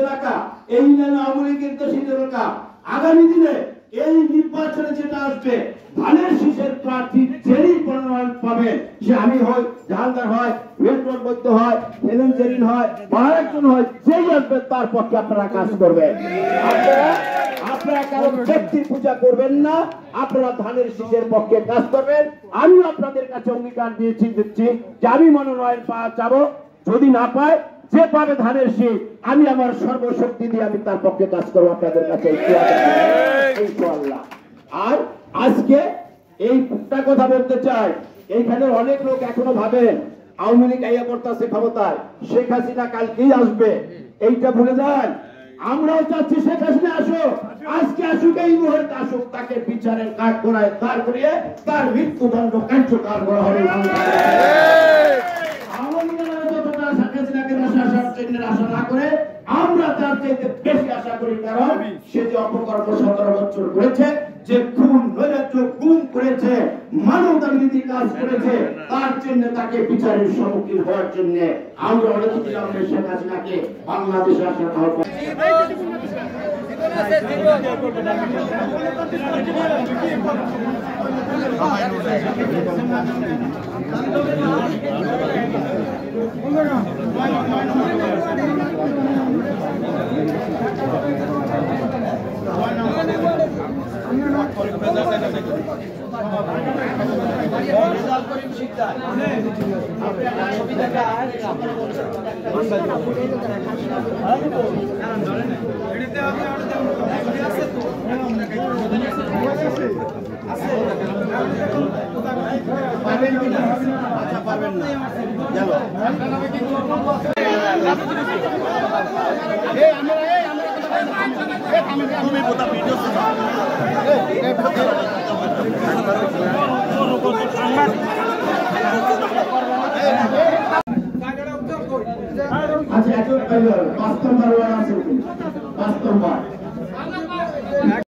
এলাকা, এই ইউনিয়ন আওয়ামী লীগের দোষিত এলাকা। আগামী দিনে এই নির্বাচনে যেটা আসবে, ধানের শীষের প্রার্থী যেই মনোনয়ন পাবেন, সে আমি হয়, জাহাঙ্গার হয়, মেট্রোর মধ্যে হয়, হেলেন জেরিন হয়, বা একজন হয়, যেই আসবে তার পক্ষে আপনারা কাজ করবেন। আপনারা কারো ব্যক্তির পূজা করবেন না, আপনারা ধানের শীষের পক্ষে কাজ করবেন। আমি আপনাদের কাছে অঙ্গীকার দিচ্ছি যে আমি মনোনয়ন চাবো, যদি না পায়, যে পাবে ধানের শীষ, আমি আমার সর্বশক্তি দিয়ে আমি তার পক্ষে কাজ করবো আপনাদের কাছে। ইনশাআল্লাহ। আর আজকে এইটা কথা বলতে চাই, এইখানে অনেক লোক এখনো ভাবেন আওয়ামী লীগ আইয়া করতেছে ক্ষমতায়, শেখ হাসিনা কালকেই আসবে, এইটা ভুলে যান। আমরাও চাচ্ছি শেখ হাসিনা আসুক, আজকে আসুক, এই মুহূর্তে আসুক, তাকে বিচারের কাঠ করায় দাঁড় করিয়ে তার মৃত্যুদণ্ড কার্যকর করা হবে। আশা না করে আমরা তার চাইতে বেশি আশা করি, কারণ সে যে অপকর্ম 17 বছর করেছে, যে খুন নৈরাজ্য গুম করেছে, মানবতাবিরোধী কাজ করেছে, তার জন্য তাকে বিচারের সম্মুখীন হওয়ার জন্য আমরা অনেক শেখ হাসিনাকে বাংলাদেশে আসার আহ্বান। পারবেন না আচ্ছা, এখন 5 নম্বর আছে, 5 নম্বর